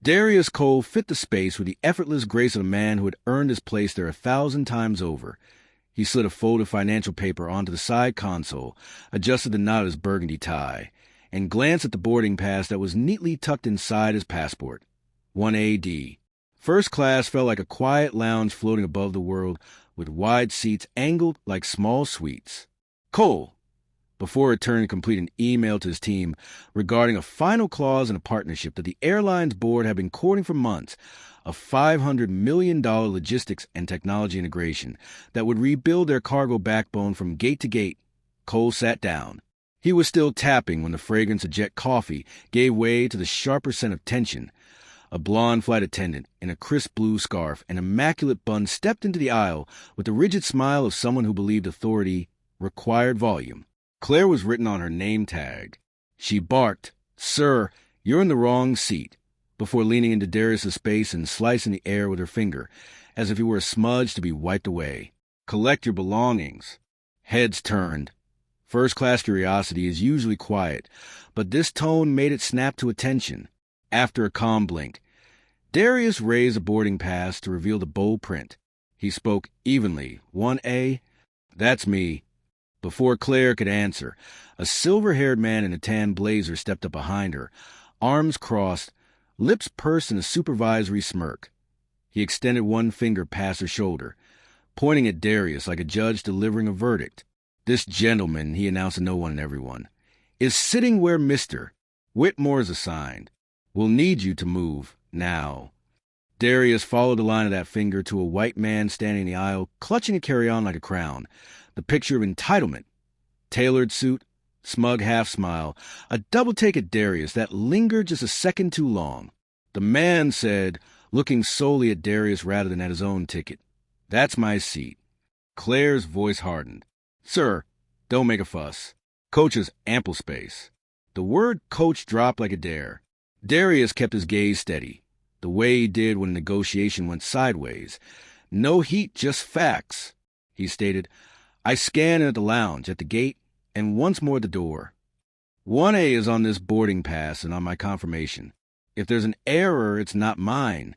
Darius Cole fit the space with the effortless grace of a man who had earned his place there 1,000 times over. He slid a fold of financial paper onto the side console, adjusted the knot of his burgundy tie, and glanced at the boarding pass that was neatly tucked inside his passport. 1AD. First class felt like a quiet lounge floating above the world, with wide seats angled like small suites. Cole, before it turned to complete an email to his team regarding a final clause in a partnership that the airline's board had been courting for months, a $500 million logistics and technology integration that would rebuild their cargo backbone from gate to gate, Cole sat down. He was still tapping when the fragrance of jet coffee gave way to the sharper scent of tension. A blonde flight attendant in a crisp blue scarf and immaculate bun stepped into the aisle with the rigid smile of someone who believed authority required volume. Claire was written on her name tag. She barked, "Sir, you're in the wrong seat," before leaning into Darius' space and slicing the air with her finger, as if he were a smudge to be wiped away. "Collect your belongings." Heads turned. First-class curiosity is usually quiet, but this tone made it snap to attention. After a calm blink, Darius raised a boarding pass to reveal the bold print. He spoke evenly. 1A? "That's me." Before Claire could answer, a silver-haired man in a tan blazer stepped up behind her, arms crossed, lips pursed in a supervisory smirk. He extended one finger past her shoulder, pointing at Darius like a judge delivering a verdict. "This gentleman," he announced to no one and everyone, "is sitting where Mr. Whitmore is assigned. We'll need you to move, now." Darius followed the line of that finger to a white man standing in the aisle, clutching a carry-on like a crown, the picture of entitlement. Tailored suit, smug half-smile, a double-take at Darius that lingered just a second too long. The man said, looking solely at Darius rather than at his own ticket, "That's my seat." Claire's voice hardened. "Sir, don't make a fuss. Coach has ample space." The word coach dropped like a dare. Darius kept his gaze steady, the way he did when a negotiation went sideways. "No heat, just facts," he stated. "I scanned in at the lounge, at the gate, and once more at the door. 1A is on this boarding pass and on my confirmation. If there's an error, it's not mine."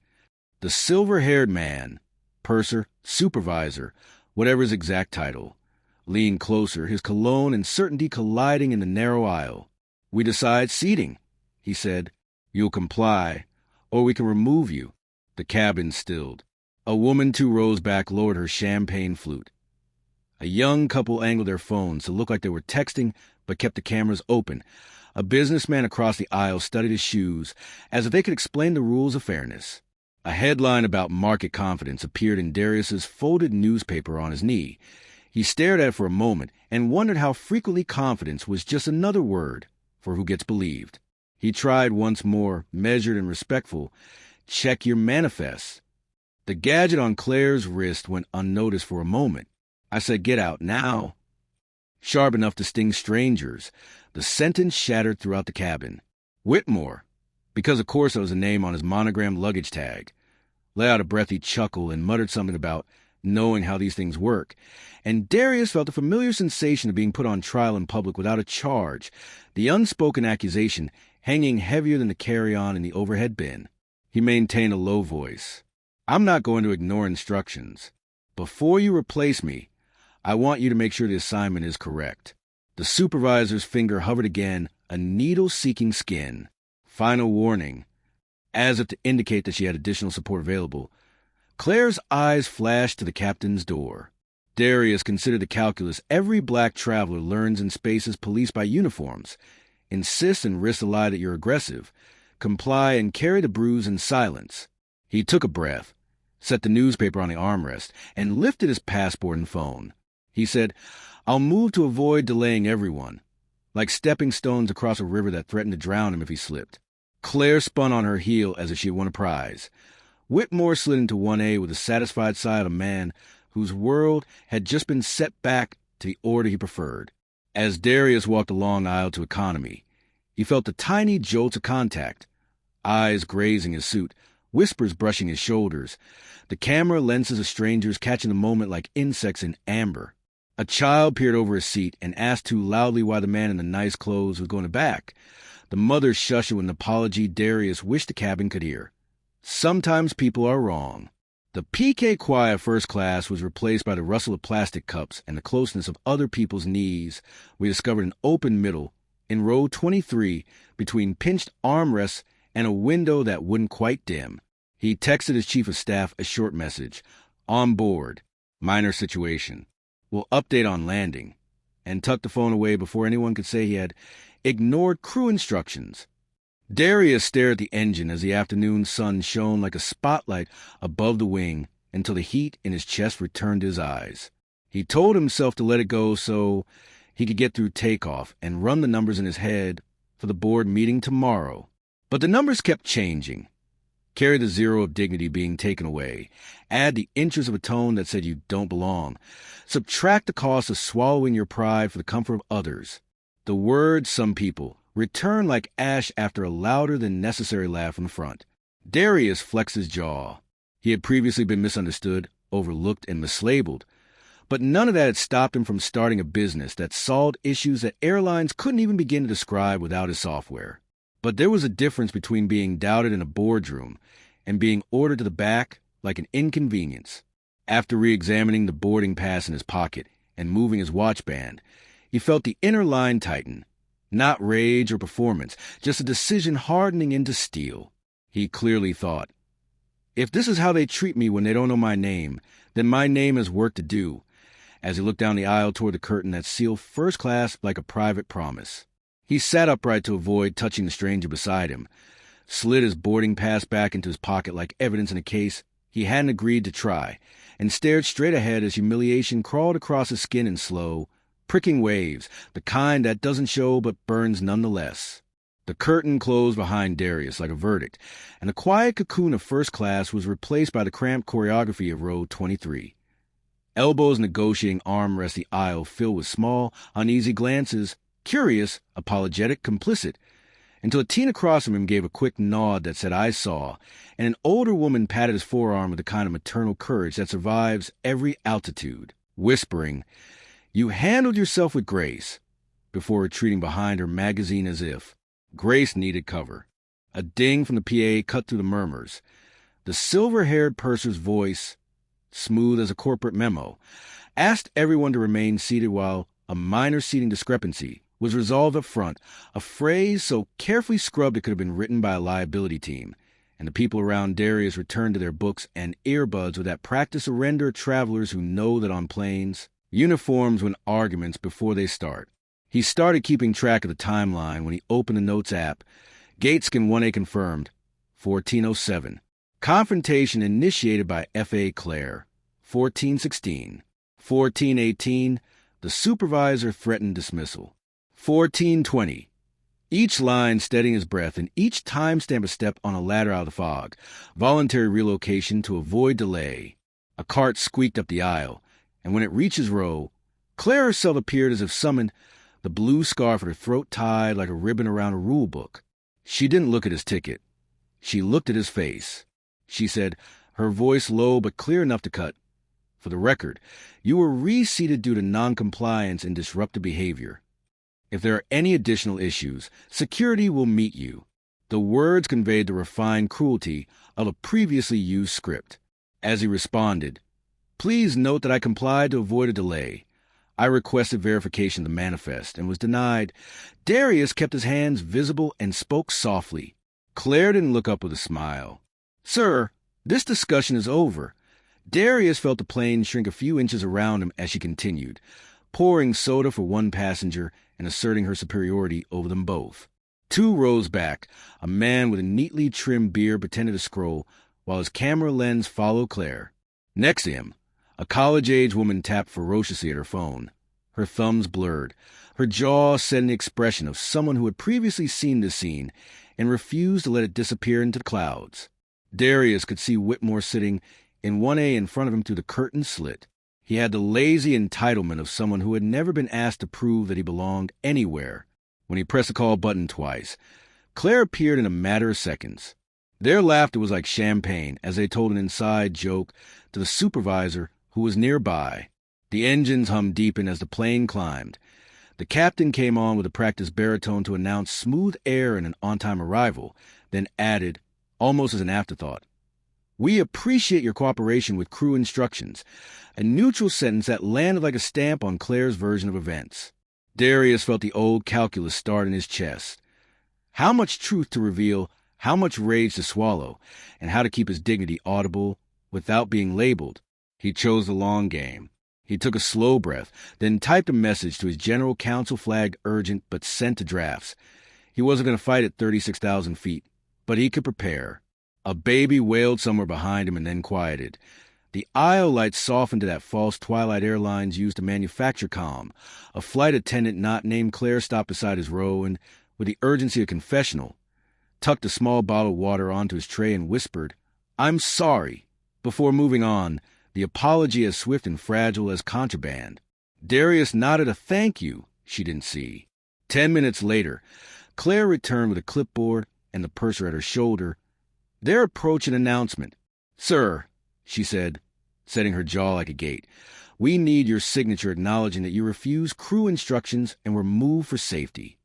The silver-haired man, purser, supervisor, whatever his exact title, leaned closer, his cologne and certainty colliding in the narrow aisle. "We decide seating," he said. "You'll comply, or we can remove you." The cabin stilled. A woman 2 rows back lowered her champagne flute. A young couple angled their phones to look like they were texting, but kept the cameras open. A businessman across the aisle studied his shoes, as if they could explain the rules of fairness. A headline about market confidence appeared in Darius's folded newspaper on his knee. He stared at it for a moment and wondered how frequently confidence was just another word for who gets believed. He tried once more, measured and respectful. "Check your manifest." The gadget on Claire's wrist went unnoticed for a moment. "I said get out now." Sharp enough to sting strangers, the sentence shattered throughout the cabin. Whitmore, because of course that was a name on his monogrammed luggage tag. Let out a breathy chuckle and muttered something about knowing how these things work, and Darius felt a familiar sensation of being put on trial in public without a charge, the unspoken accusation hanging heavier than the carry-on in the overhead bin. He maintained a low voice. "I'm not going to ignore instructions. Before you replace me, I want you to make sure the assignment is correct." The supervisor's finger hovered again, a needle-seeking skin. Final warning. As if to indicate that she had additional support available, Claire's eyes flashed to the captain's door. Darius considered the calculus every black traveler learns in spaces policed by uniforms. Insist and risk the lie that you're aggressive. Comply and carry the bruise in silence. He took a breath, set the newspaper on the armrest, and lifted his passport and phone. He said, "I'll move to avoid delaying everyone," like stepping stones across a river that threatened to drown him if he slipped. Claire spun on her heel as if she had won a prize. Whitmore slid into 1A with the satisfied sigh of a man whose world had just been set back to the order he preferred. As Darius walked along aisle to economy, he felt the tiny jolts of contact, eyes grazing his suit, whispers brushing his shoulders, the camera lenses of strangers catching the moment like insects in amber. A child peered over his seat and asked too loudly why the man in the nice clothes was going back. The mother shushed with an apology Darius wished the cabin could hear. Sometimes people are wrong. The PK quiet of first class was replaced by the rustle of plastic cups and the closeness of other people's knees. We discovered an open middle in row 23 between pinched armrests and a window that wouldn't quite dim. He texted his chief of staff a short message. On board. Minor situation. We'll update on landing. And tucked the phone away before anyone could say he had ignored crew instructions. Darius stared at the engine as the afternoon sun shone like a spotlight above the wing until the heat in his chest returned to his eyes. He told himself to let it go so he could get through takeoff and run the numbers in his head for the board meeting tomorrow. But the numbers kept changing. Carry the zero of dignity being taken away. Add the inches of a tone that said you don't belong. Subtract the cost of swallowing your pride for the comfort of others. The words, some people, return like ash after a louder-than-necessary laugh from the front. Darius flexed his jaw. He had previously been misunderstood, overlooked, and mislabeled, but none of that had stopped him from starting a business that solved issues that airlines couldn't even begin to describe without his software. But there was a difference between being doubted in a boardroom and being ordered to the back like an inconvenience. After re-examining the boarding pass in his pocket and moving his watch band, he felt the inner line tighten. Not rage or performance, just a decision hardening into steel. He clearly thought, if this is how they treat me when they don't know my name, then my name has work to do, as he looked down the aisle toward the curtain that sealed first class like a private promise. He sat upright to avoid touching the stranger beside him, slid his boarding pass back into his pocket like evidence in a case he hadn't agreed to try, and stared straight ahead as humiliation crawled across his skin in slow, pricking waves, the kind that doesn't show but burns nonetheless. The curtain closed behind Darius like a verdict, and the quiet cocoon of first class was replaced by the cramped choreography of row 23. Elbows negotiating armrests the aisle filled with small, uneasy glances, curious, apologetic, complicit, until a teen across from him gave a quick nod that said, I saw, and an older woman patted his forearm with the kind of maternal courage that survives every altitude, whispering, You handled yourself with grace, before retreating behind her magazine as if Grace needed cover. A ding from the PA cut through the murmurs. The silver-haired purser's voice, smooth as a corporate memo, asked everyone to remain seated while a minor seating discrepancy was resolved up front, a phrase so carefully scrubbed it could have been written by a liability team, and the people around Darius returned to their books and earbuds with that practice to render travelers who know that on planes, uniforms win arguments before they start. He started keeping track of the timeline when he opened the Notes app. Gateskin 1A confirmed, 1407. Confrontation initiated by F.A. Claire, 1416. 1418, the supervisor threatened dismissal. 1420. Each line steadying his breath and each timestamp a step on a ladder out of the fog. Voluntary relocation to avoid delay. A cart squeaked up the aisle, and when it reached his row, Claire herself appeared as if summoned, the blue scarf at her throat tied like a ribbon around a rule book. She didn't look at his ticket. She looked at his face. She said, her voice low but clear enough to cut, For the record, you were reseated due to noncompliance and disruptive behavior. If there are any additional issues, security will meet you. The words conveyed the refined cruelty of a previously used script. As he responded, Please note that I complied to avoid a delay. I requested verification of the manifest and was denied. Darius kept his hands visible and spoke softly. Claire didn't look up with a smile. Sir, this discussion is over. Darius felt the plane shrink a few inches around him as she continued, pouring soda for one passenger and asserting her superiority over them both. 2 rows back, a man with a neatly trimmed beard pretended to scroll, while his camera lens followed Claire. Next to him, a college-age woman tapped ferociously at her phone. Her thumbs blurred, her jaw set in the expression of someone who had previously seen the scene and refused to let it disappear into the clouds. Darius could see Whitmore sitting in 1A in front of him through the curtain slit. He had the lazy entitlement of someone who had never been asked to prove that he belonged anywhere. When he pressed the call button twice, Claire appeared in a matter of seconds. Their laughter was like champagne as they told an inside joke to the supervisor who was nearby. The engines hummed deepened as the plane climbed. The captain came on with a practiced baritone to announce smooth air and an on-time arrival, then added, almost as an afterthought, We appreciate your cooperation with crew instructions. A neutral sentence that landed like a stamp on Claire's version of events. Darius felt the old calculus start in his chest. How much truth to reveal, how much rage to swallow, and how to keep his dignity audible without being labeled. He chose the long game. He took a slow breath, then typed a message to his general counsel flagged urgent but sent to drafts. He wasn't going to fight at 36,000 feet, but he could prepare. A baby wailed somewhere behind him and then quieted. The aisle lights softened to that false twilight Airlines used to manufacture calm. A flight attendant not named Claire stopped beside his row and, with the urgency of confessional, tucked a small bottle of water onto his tray and whispered, "I'm sorry," before moving on, the apology as swift and fragile as contraband. Darius nodded a thank you she didn't see. 10 minutes later, Claire returned with a clipboard and the purser at her shoulder. Their approach and announcement. "Sir," she said, setting her jaw like a gate, "we need your signature acknowledging that you refused crew instructions and were moved for safety."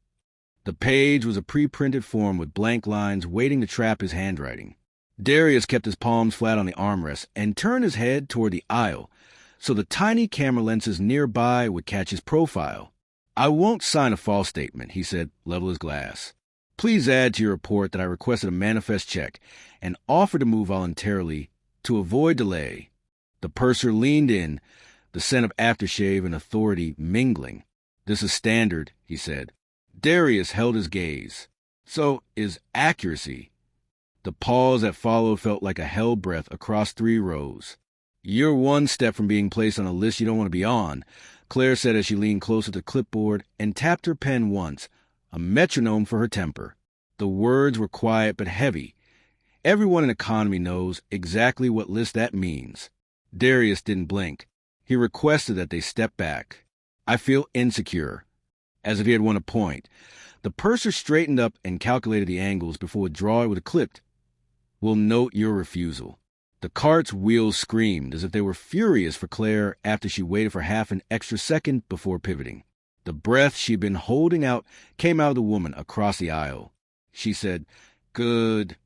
The page was a pre-printed form with blank lines waiting to trap his handwriting. Darius kept his palms flat on the armrest and turned his head toward the aisle, so the tiny camera lenses nearby would catch his profile. "I won't sign a false statement," he said, level as glass. "Please add to your report that I requested a manifest check and offered to move voluntarily to avoid delay." The purser leaned in, the scent of aftershave and authority mingling. "This is standard," he said. Darius held his gaze. "So is accuracy." The pause that followed felt like a held breath across 3 rows. "You're one step from being placed on a list you don't want to be on," Claire said as she leaned closer to the clipboard and tapped her pen once, a metronome for her temper. The words were quiet but heavy. Everyone in economy knows exactly what list that means. Darius didn't blink. He requested that they step back. "I feel insecure," as if he had won a point. The purser straightened up and calculated the angles before withdrawing with a clipped. "We'll note your refusal." The cart's wheels screamed as if they were furious for Claire after she waited for half an extra second before pivoting. The breath she'd been holding out came out of the woman across the aisle. She said, "Good."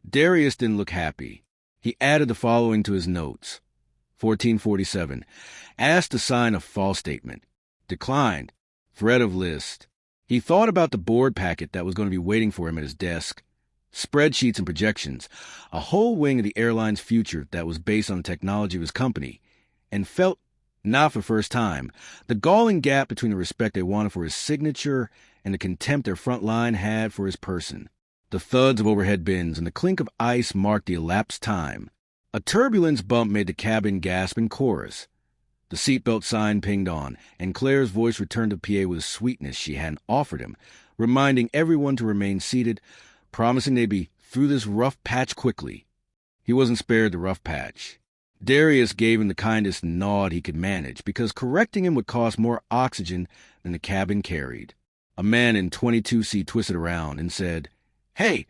Darius didn't look happy. He added the following to his notes. 1447. Asked to sign a false statement. Declined. Threat of list. He thought about the board packet that was going to be waiting for him at his desk. Spreadsheets and projections. A whole wing of the airline's future that was based on the technology of his company. And felt, not for the first time, the galling gap between the respect they wanted for his signature and the contempt their front line had for his person. The thuds of overhead bins and the clink of ice marked the elapsed time. A turbulence bump made the cabin gasp in chorus. The seatbelt sign pinged on, and Claire's voice returned to PA with a sweetness she hadn't offered him, reminding everyone to remain seated, promising they'd be through this rough patch quickly. He wasn't spared the rough patch. Darius gave him the kindest nod he could manage, because correcting him would cost more oxygen than the cabin carried. A man in 22C twisted around and said, "Hey,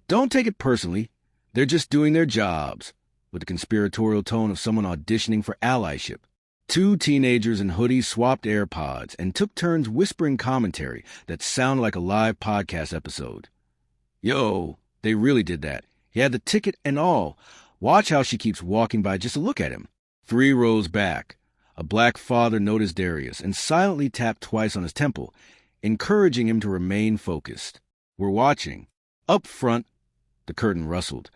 don't take it personally. They're just doing their jobs," with the conspiratorial tone of someone auditioning for allyship. 2 teenagers in hoodies swapped AirPods and took turns whispering commentary that sounded like a live podcast episode. "Yo, they really did that. He had the ticket and all. Watch how she keeps walking by just to look at him." 3 rows back, a black father noticed Darius and silently tapped twice on his temple, encouraging him to remain focused. "We're watching." Up front, the curtain rustled.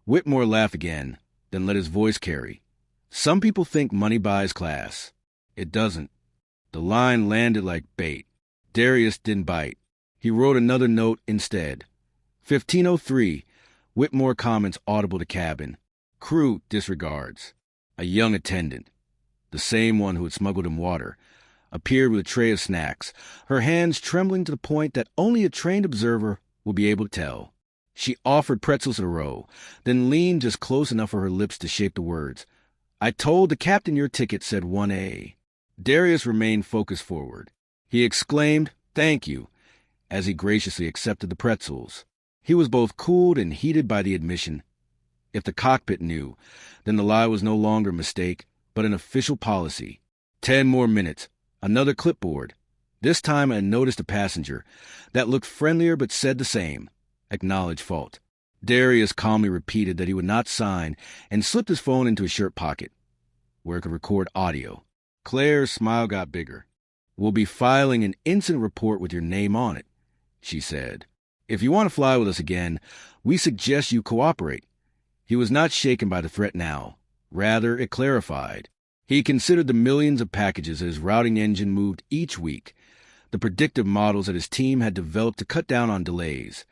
Whitmore laughed again, then let his voice carry. "Some people think money buys class. It doesn't." The line landed like bait. Darius didn't bite. He wrote another note instead. 1503. Whitmore comments audible to cabin. Crew disregards. A young attendant, the same one who had smuggled him water, appeared with a tray of snacks, her hands trembling to the point that only a trained observer would be able to tell. She offered pretzels in a row, then leaned just close enough for her lips to shape the words. "I told the captain your ticket said 1A. Darius remained focused forward. He exclaimed, "Thank you," as he graciously accepted the pretzels. He was both cooled and heated by the admission. If the cockpit knew, then the lie was no longer a mistake, but an official policy. 10 more minutes. Another clipboard. This time I noticed a passenger that looked friendlier but said the same. Acknowledge fault. Darius calmly repeated that he would not sign and slipped his phone into his shirt pocket, where it could record audio. Claire's smile got bigger. "We'll be filing an incident report with your name on it," she said. "If you want to fly with us again, we suggest you cooperate." He was not shaken by the threat now. Rather, it clarified. He considered the millions of packages that his routing engine moved each week, the predictive models that his team had developed to cut down on delays,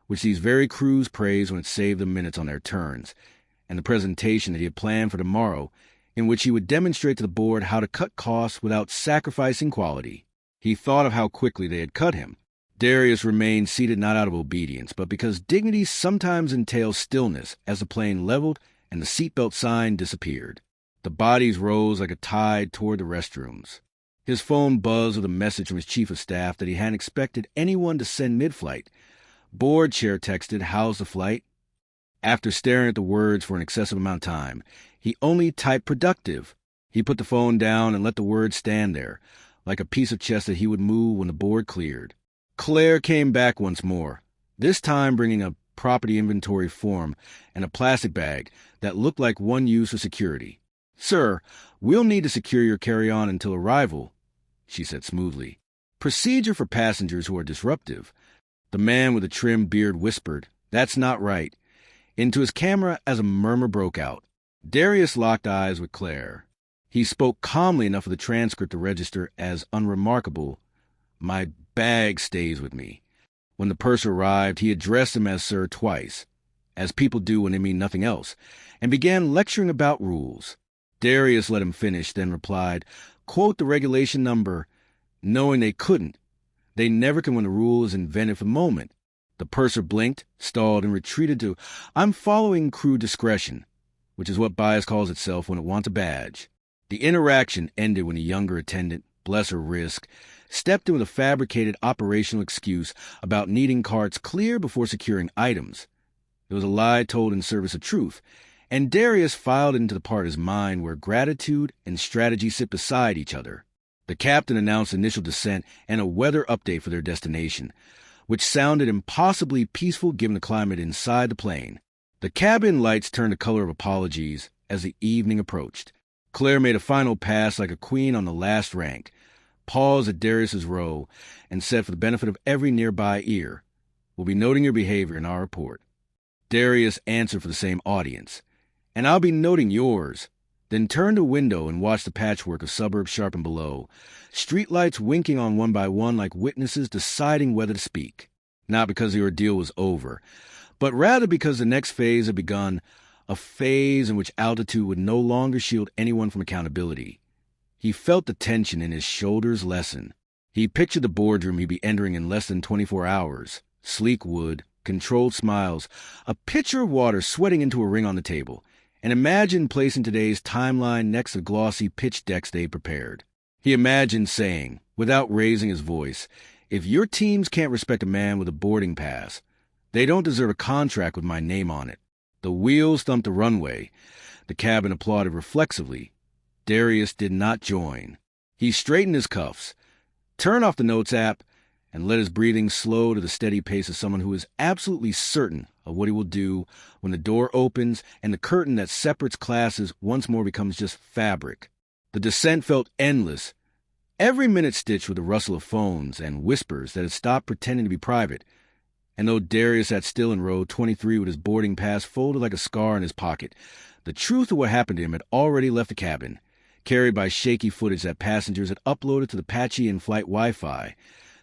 which these very crews praised when it saved them minutes on their turns, and the presentation that he had planned for tomorrow, in which he would demonstrate to the board how to cut costs without sacrificing quality. He thought of how quickly they had cut him. Darius remained seated not out of obedience, but because dignity sometimes entails stillness as the plane leveled and the seatbelt sign disappeared. The bodies rose like a tide toward the restrooms. His phone buzzed with a message from his chief of staff that he hadn't expected anyone to send mid-flight. Board chair texted, "How's the flight?" After staring at the words for an excessive amount of time, he only typed "productive." He put the phone down and let the words stand there, like a piece of chess that he would move when the board cleared. Claire came back once more, this time bringing a property inventory form and a plastic bag that looked like one used for security. "Sir, we'll need to secure your carry-on until arrival," she said smoothly. "Procedure for passengers who are disruptive." The man with the trim beard whispered, "That's not right," into his camera as a murmur broke out. Darius locked eyes with Claire. He spoke calmly enough for the transcript to register as unremarkable. "My bag stays with me." When the purser arrived, he addressed him as sir twice, as people do when they mean nothing else, and began lecturing about rules. Darius let him finish, then replied, "Quote the regulation number," knowing they couldn't. They never can when the rule is invented for the moment. The purser blinked, stalled, and retreated to, "I'm following crew discretion," which is what bias calls itself when it wants a badge. The interaction ended when the younger attendant, bless her wrist, stepped in with a fabricated operational excuse about needing carts clear before securing items. It was a lie told in service of truth, and Darius filed into the part of his mind where gratitude and strategy sit beside each other. The captain announced initial descent and a weather update for their destination, which sounded impossibly peaceful given the climate inside the plane. The cabin lights turned the color of apologies as the evening approached. Claire made a final pass like a queen on the last rank, paused at Darius's row, and said for the benefit of every nearby ear, "We'll be noting your behavior in our report." Darius answered for the same audience, "And I'll be noting yours," then turned to a window and watched the patchwork of suburbs sharpen below, streetlights winking on one by one like witnesses deciding whether to speak. Not because the ordeal was over, but rather because the next phase had begun, a phase in which altitude would no longer shield anyone from accountability. He felt the tension in his shoulders lessen. He pictured the boardroom he'd be entering in less than 24 hours. Sleek wood, controlled smiles, a pitcher of water sweating into a ring on the table, and imagined placing today's timeline next to the glossy pitch decks they'd prepared. He imagined saying, without raising his voice, "If your teams can't respect a man with a boarding pass, they don't deserve a contract with my name on it." The wheels thumped the runway. The cabin applauded reflexively. Darius did not join. He straightened his cuffs, turned off the notes app, and let his breathing slow to the steady pace of someone who is absolutely certain of what he will do when the door opens and the curtain that separates classes once more becomes just fabric. The descent felt endless, every minute stitched with the rustle of phones and whispers that had stopped pretending to be private. And though Darius sat still in row 23 with his boarding pass folded like a scar in his pocket, the truth of what happened to him had already left the cabin, carried by shaky footage that passengers had uploaded to the patchy in-flight Wi-Fi.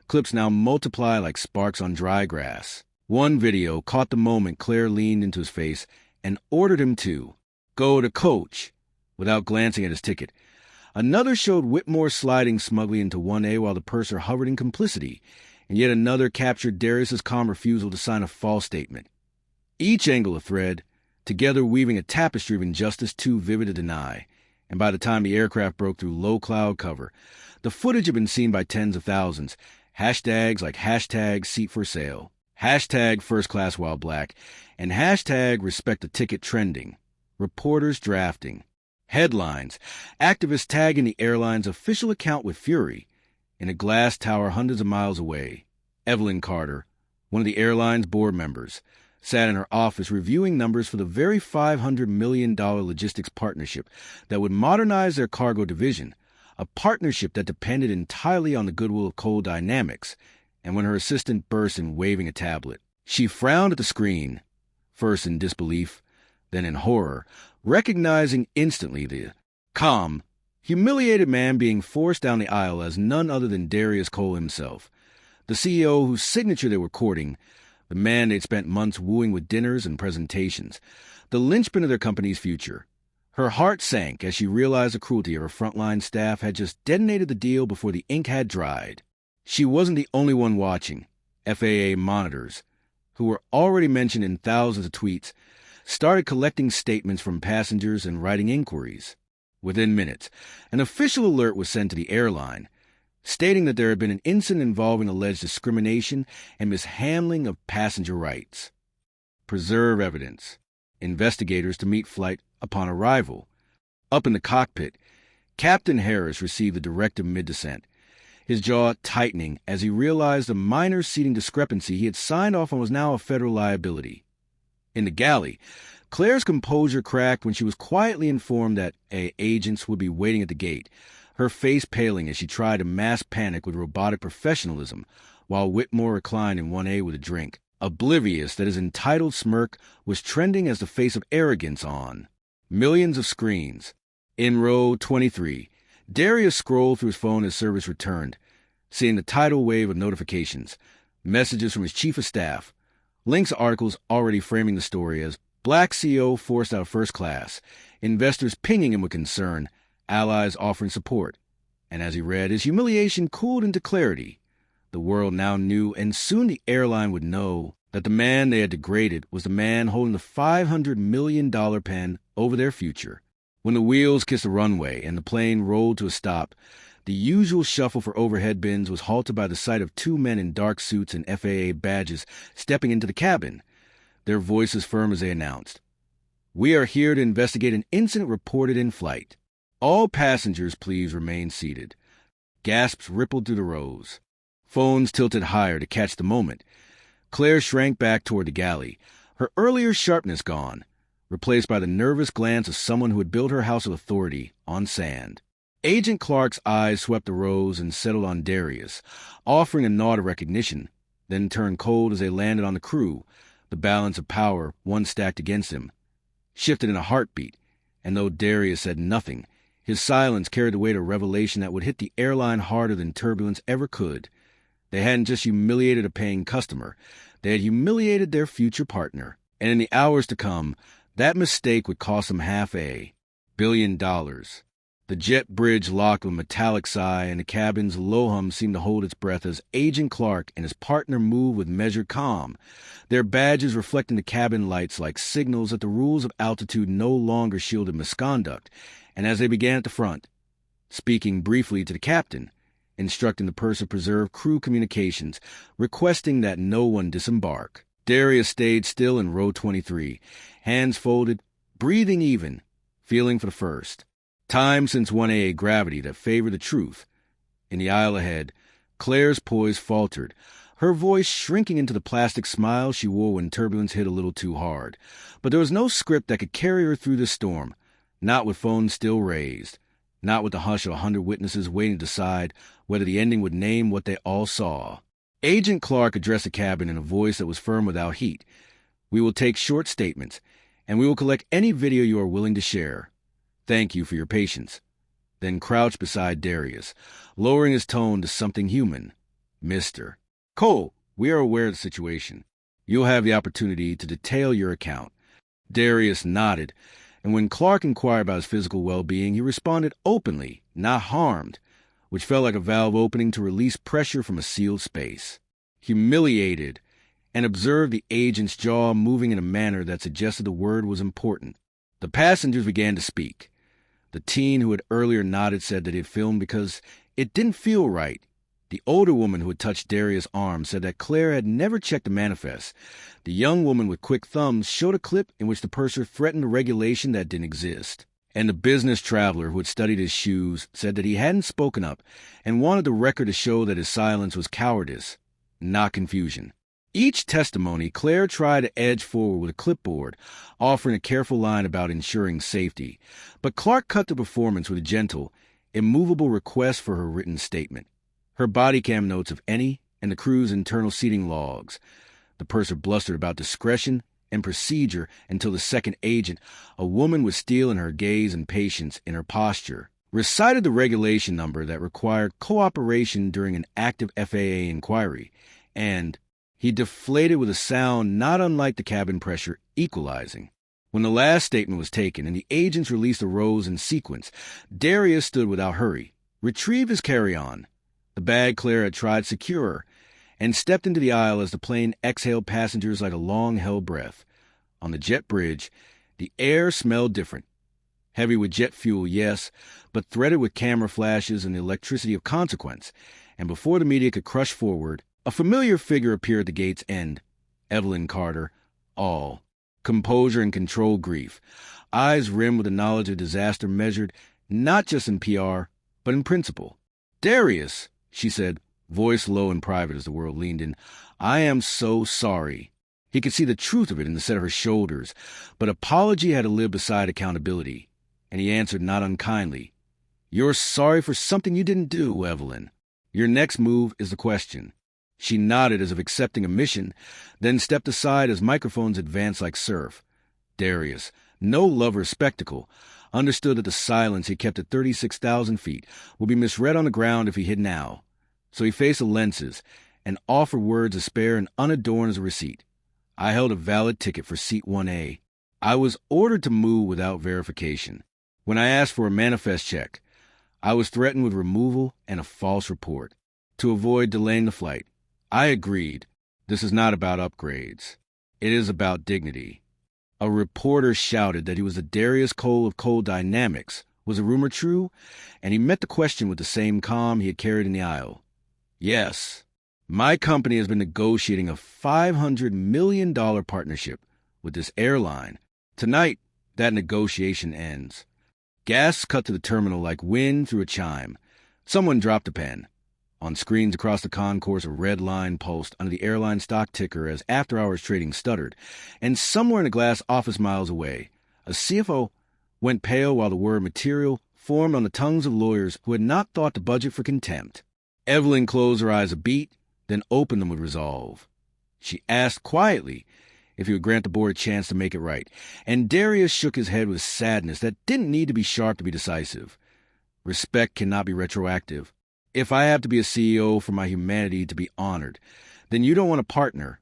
Clips now multiply like sparks on dry grass. One video caught the moment Claire leaned into his face and ordered him to go to coach without glancing at his ticket. Another showed Whitmore sliding smugly into 1A while the purser hovered in complicity, and yet another captured Darius's calm refusal to sign a false statement. Each angle a thread, together weaving a tapestry of injustice too vivid to deny, and by the time the aircraft broke through low cloud cover, the footage had been seen by tens of thousands. Hashtags like hashtag seat for sale, hashtag first class while black, and hashtag respect the ticket trending, reporters drafting, headlines, activists tagging the airline's official account with fury. In a glass tower hundreds of miles away, Evelyn Carter, one of the airline's board members, sat in her office reviewing numbers for the very $500 million logistics partnership that would modernize their cargo division, a partnership that depended entirely on the goodwill of Coal Dynamics, and when her assistant burst in waving a tablet. She frowned at the screen, first in disbelief, then in horror, recognizing instantly the calm, humiliated man being forced down the aisle as none other than Darius Cole himself, the CEO whose signature they were courting, the man they'd spent months wooing with dinners and presentations, the linchpin of their company's future. Her heart sank as she realized the cruelty of her frontline staff had just detonated the deal before the ink had dried. She wasn't the only one watching. FAA monitors, who were already mentioned in thousands of tweets, started collecting statements from passengers and writing inquiries. Within minutes, an official alert was sent to the airline, stating that there had been an incident involving alleged discrimination and mishandling of passenger rights. Preserve evidence. Investigators to meet flight upon arrival. Up in the cockpit, Captain Harris received the directive mid-descent, his jaw tightening as he realized the minor seating discrepancy he had signed off on was now a federal liability. In the galley, Claire's composure cracked when she was quietly informed that agents would be waiting at the gate, her face paling as she tried to mask panic with robotic professionalism, while Whitmore reclined in 1A with a drink, oblivious that his entitled smirk was trending as the face of arrogance on millions of screens. In row 23, Darius scrolled through his phone as service returned, seeing the tidal wave of notifications, messages from his chief of staff, links to articles already framing the story as Black CEO forced out of first class, investors pinging him with concern, allies offering support. And as he read, his humiliation cooled into clarity. The world now knew, and soon the airline would know, that the man they had degraded was the man holding the $500 million pen over their future. When the wheels kissed the runway and the plane rolled to a stop, the usual shuffle for overhead bins was halted by the sight of two men in dark suits and FAA badges stepping into the cabin, their voices firm as they announced, "We are here to investigate an incident reported in flight. All passengers please remain seated." Gasps rippled through the rows. Phones tilted higher to catch the moment. Claire shrank back toward the galley, her earlier sharpness gone, replaced by the nervous glance of someone who had built her house of authority on sand. Agent Clark's eyes swept the rows and settled on Darius, offering a nod of recognition, then turned cold as they landed on the crew, the balance of power, one stacked against him, shifted in a heartbeat, and though Darius said nothing, his silence carried the weight of revelation that would hit the airline harder than turbulence ever could. They hadn't just humiliated a paying customer, they had humiliated their future partner, and in the hours to come, that mistake would cost them $500 million. The jet bridge locked with a metallic sigh, and the cabin's low hum seemed to hold its breath as Agent Clark and his partner moved with measured calm, their badges reflecting the cabin lights like signals that the rules of altitude no longer shielded misconduct, and as they began at the front, speaking briefly to the captain, instructing the purser to preserve crew communications, requesting that no one disembark. Darius stayed still in row 23, hands folded, breathing even, feeling for the first time since 1A gravity that favored the truth. In the aisle ahead, Claire's poise faltered, her voice shrinking into the plastic smile she wore when turbulence hit a little too hard. But there was no script that could carry her through this storm, not with phones still raised, not with the hush of 100 witnesses waiting to decide whether the ending would name what they all saw. Agent Clark addressed the cabin in a voice that was firm without heat. "We will take short statements, and we will collect any video you are willing to share. Thank you for your patience." Then crouched beside Darius, lowering his tone to something human. "Mr. Cole, we are aware of the situation. You'll have the opportunity to detail your account." Darius nodded, and when Clark inquired about his physical well-being, he responded openly, not harmed, which felt like a valve opening to release pressure from a sealed space. Humiliated, and observed the agent's jaw moving in a manner that suggested the word was important. The passengers began to speak. The teen who had earlier nodded said that he had filmed because it didn't feel right. The older woman who had touched Darius' arm said that Claire had never checked the manifest. The young woman with quick thumbs showed a clip in which the purser threatened a regulation that didn't exist. And the business traveler who had studied his shoes said that he hadn't spoken up and wanted the record to show that his silence was cowardice, not confusion. Each testimony, Claire tried to edge forward with a clipboard, offering a careful line about ensuring safety. But Clark cut the performance with a gentle, immovable request for her written statement. Her body cam notes of any and the crew's internal seating logs. The purser blustered about discretion and procedure until the second agent, a woman with steel in her gaze and patience in her posture, recited the regulation number that required cooperation during an active FAA inquiry, and he deflated with a sound not unlike the cabin pressure equalizing. When the last statement was taken and the agents released the rows in sequence, Darius stood without hurry, retrieved his carry-on, the bag Claire had tried to secure, and stepped into the aisle as the plane exhaled passengers like a long-held breath. On the jet bridge, the air smelled different. Heavy with jet fuel, yes, but threaded with camera flashes and the electricity of consequence. And before the media could crush forward, a familiar figure appeared at the gate's end. Evelyn Carter, all composure and controlled grief, eyes rimmed with the knowledge of disaster measured not just in PR, but in principle. "Darius," she said, voice low and private as the world leaned in, "I am so sorry." He could see the truth of it in the set of her shoulders, but apology had to live beside accountability, and he answered not unkindly, "You're sorry for something you didn't do, Evelyn. Your next move is the question." She nodded as if accepting a mission, then stepped aside as microphones advanced like surf. Darius, no lover's spectacle, understood that the silence he kept at 36,000 feet would be misread on the ground if he hid now. So he faced the lenses and offered words as spare and unadorned as a receipt. "I held a valid ticket for seat 1A. I was ordered to move without verification. When I asked for a manifest check, I was threatened with removal and a false report. To avoid delaying the flight, I agreed. This is not about upgrades. It is about dignity." A reporter shouted that he was the Darius Cole of Cold Dynamics. Was the rumor true? And he met the question with the same calm he had carried in the aisle. "Yes. My company has been negotiating a $500 million partnership with this airline. Tonight, that negotiation ends." Gas cut to the terminal like wind through a chime. Someone dropped a pen. On screens across the concourse, a red line pulsed under the airline stock ticker as after-hours trading stuttered. And somewhere in a glass office miles away, a CFO went pale while the word material formed on the tongues of lawyers who had not thought to budget for contempt. Evelyn closed her eyes a beat, then opened them with resolve. She asked quietly if he would grant the board a chance to make it right, and Darius shook his head with sadness that didn't need to be sharp to be decisive. Respect cannot be retroactive. If I have to be a CEO for my humanity to be honored, then you don't want a partner.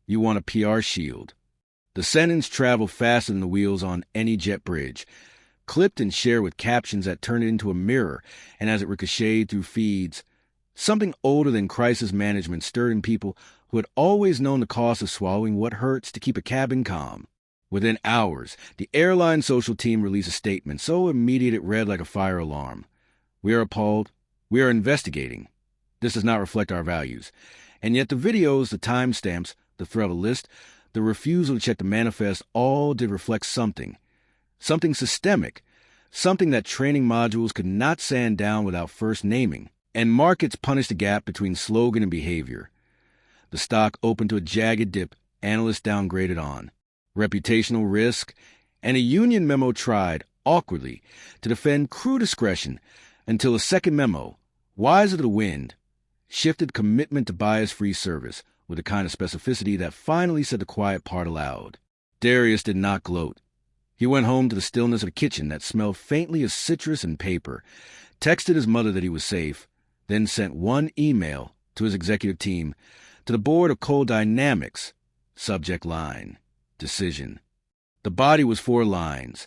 You want a PR shield. The sentence traveled faster than the wheels on any jet bridge, clipped and shared with captions that turned it into a mirror, and as it ricocheted through feeds, something older than crisis management stirred in people who had always known the cost of swallowing what hurts to keep a cabin calm. Within hours, the airline social team released a statement so immediate it read like a fire alarm. "We are appalled. We are investigating. This does not reflect our values." And yet the videos, the timestamps, the threat of a list, the refusal to check the manifest all did reflect something. Something systemic. Something that training modules could not sand down without first naming. And markets punished the gap between slogan and behavior. The stock opened to a jagged dip, analysts downgraded on. Reputational risk, and a union memo tried, awkwardly, to defend crew discretion until a second memo, wiser to the wind, shifted commitment to bias-free service with a kind of specificity that finally said the quiet part aloud. Darius did not gloat. He went home to the stillness of the kitchen that smelled faintly of citrus and paper, texted his mother that he was safe, then sent one email to his executive team, to the board of Cold Dynamics, subject line, decision. The body was 4 lines.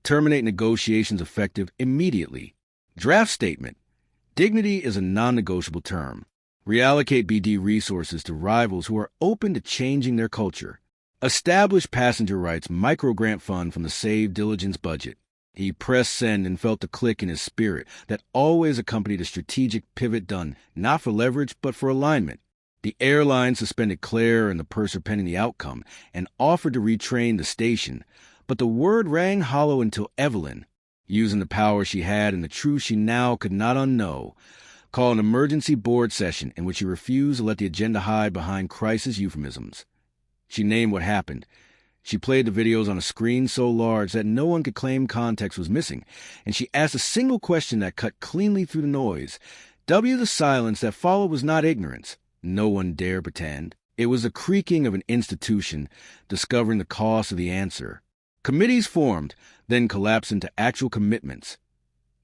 Terminate negotiations effective immediately. Draft statement. Dignity is a non-negotiable term. Reallocate BD resources to rivals who are open to changing their culture. Establish passenger rights micro-grant fund from the Save Diligence budget. He pressed send and felt the click in his spirit that always accompanied a strategic pivot done not for leverage but for alignment. The airline suspended Claire and the purser pending the outcome and offered to retrain the station, but the word rang hollow until Evelyn, using the power she had and the truth she now could not unknow, call an emergency board session in which she refused to let the agenda hide behind crisis euphemisms. She named what happened. She played the videos on a screen so large that no one could claim context was missing, and she asked a single question that cut cleanly through the noise. The silence that followed was not ignorance. No one dared pretend. It was the creaking of an institution discovering the cost of the answer. Committees formed, then collapsed into actual commitments.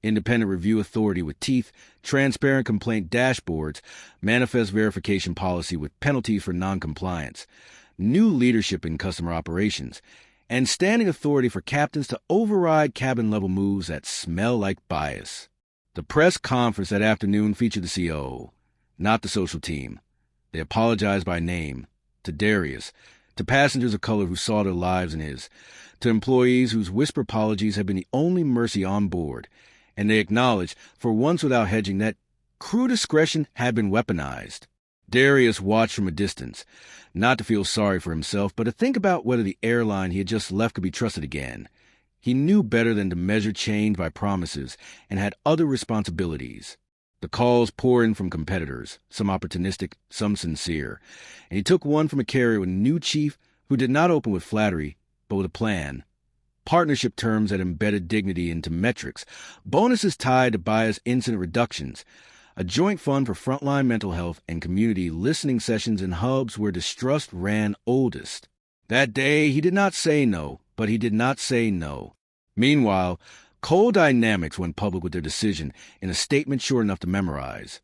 Independent review authority with teeth, transparent complaint dashboards, manifest verification policy with penalties for noncompliance, new leadership in customer operations, and standing authority for captains to override cabin-level moves that smell like bias. The press conference that afternoon featured the COO, not the social team. They apologized by name, to Darius, to passengers of color who saw their lives in his, to employees whose whisper apologies had been the only mercy on board, and they acknowledged, for once without hedging, that crew discretion had been weaponized. Darius watched from a distance, not to feel sorry for himself, but to think about whether the airline he had just left could be trusted again. He knew better than to measure change by promises, and had other responsibilities. The calls poured in from competitors, some opportunistic, some sincere, and he took one from a carrier with a new chief who did not open with flattery, but with a plan. Partnership terms that embedded dignity into metrics, bonuses tied to bias incident reductions, a joint fund for frontline mental health and community listening sessions in hubs where distrust ran oldest. That day, he did not say no, but he did not say no. Meanwhile, Coal Dynamics went public with their decision in a statement short enough to memorize.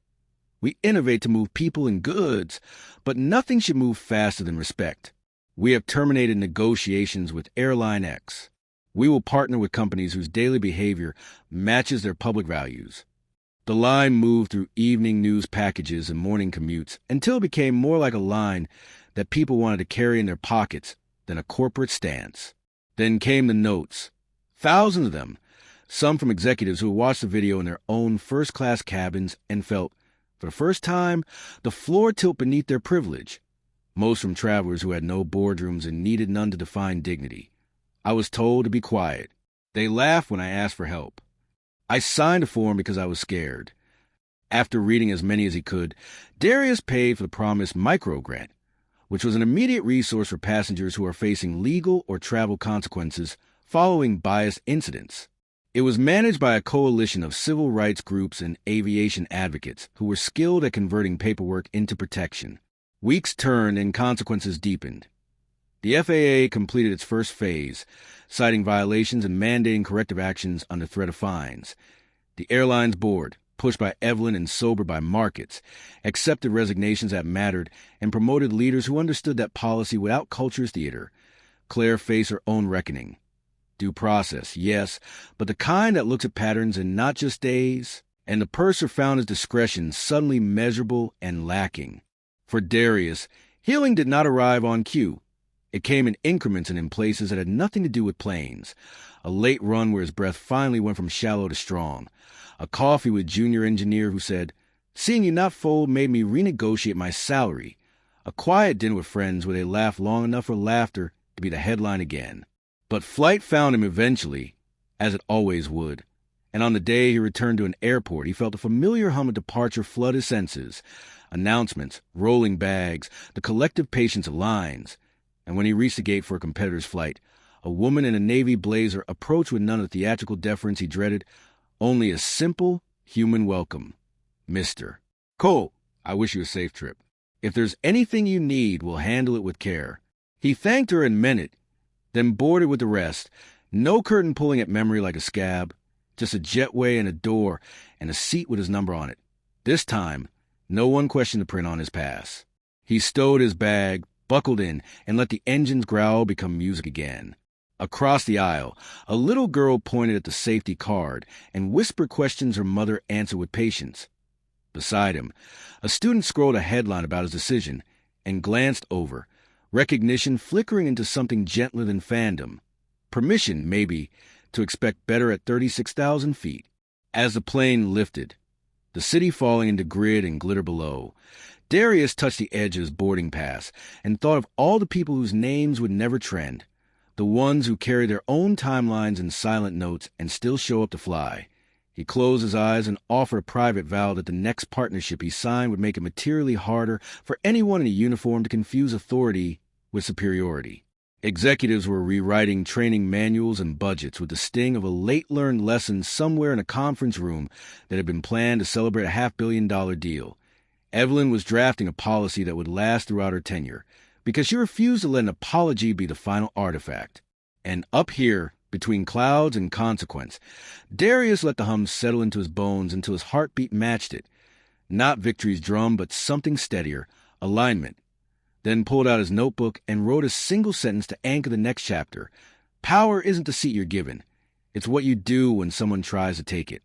We innovate to move people and goods, but nothing should move faster than respect. We have terminated negotiations with Airline X. We will partner with companies whose daily behavior matches their public values. The line moved through evening news packages and morning commutes until it became more like a line that people wanted to carry in their pockets than a corporate stance. Then came the notes. Thousands of them, some from executives who watched the video in their own first-class cabins and felt, for the first time, the floor tilt beneath their privilege. Most from travelers who had no boardrooms and needed none to define dignity. I was told to be quiet. They laughed when I asked for help. I signed a form because I was scared. After reading as many as he could, Darius paid for the promised micro-grant, which was an immediate resource for passengers who are facing legal or travel consequences following bias incidents. It was managed by a coalition of civil rights groups and aviation advocates who were skilled at converting paperwork into protection. Weeks turned and consequences deepened. The FAA completed its first phase, citing violations and mandating corrective actions under threat of fines. The airline's board, pushed by Evelyn and sobered by markets, accepted resignations that mattered and promoted leaders who understood that policy without culture is theater. Claire faced her own reckoning. Due process, yes, but the kind that looks at patterns in not just days, and the purser found his discretion suddenly measurable and lacking. For Darius, healing did not arrive on cue. It came in increments and in places that had nothing to do with planes. A late run where his breath finally went from shallow to strong. A coffee with junior engineer who said, "Seeing you not fold made me renegotiate my salary." A quiet dinner with friends where they laughed long enough for laughter to be the headline again. But flight found him eventually, as it always would. And on the day he returned to an airport, he felt a familiar hum of departure flood his senses. Announcements, rolling bags, the collective patience of lines. And when he reached the gate for a competitor's flight, a woman in a navy blazer approached with none of the theatrical deference he dreaded, only a simple, human welcome. "Mister. Cole, I wish you a safe trip. If there's anything you need, we'll handle it with care." He thanked her and meant it, then boarded with the rest. No curtain pulling at memory like a scab, just a jetway and a door and a seat with his number on it. This time, no one questioned the print on his pass. He stowed his bag, buckled in, and let the engine's growl become music again. Across the aisle, a little girl pointed at the safety card and whispered questions her mother answered with patience. Beside him, a student scrolled a headline about his decision and glanced over, recognition flickering into something gentler than fandom. Permission, maybe, to expect better at 36,000 feet. As the plane lifted, the city falling into grid and glitter below, Darius touched the edge of his boarding pass and thought of all the people whose names would never trend, the ones who carry their own timelines and silent notes and still show up to fly. He closed his eyes and offered a private vow that the next partnership he signed would make it materially harder for anyone in a uniform to confuse authority with superiority. Executives were rewriting training manuals and budgets with the sting of a late-learned lesson somewhere in a conference room that had been planned to celebrate a $500 million deal. Evelyn was drafting a policy that would last throughout her tenure, because she refused to let an apology be the final artifact. And up here, between clouds and consequence, Darius let the hum settle into his bones until his heartbeat matched it. Not victory's drum, but something steadier, alignment. Then pulled out his notebook and wrote a single sentence to anchor the next chapter. Power isn't the seat you're given. It's what you do when someone tries to take it.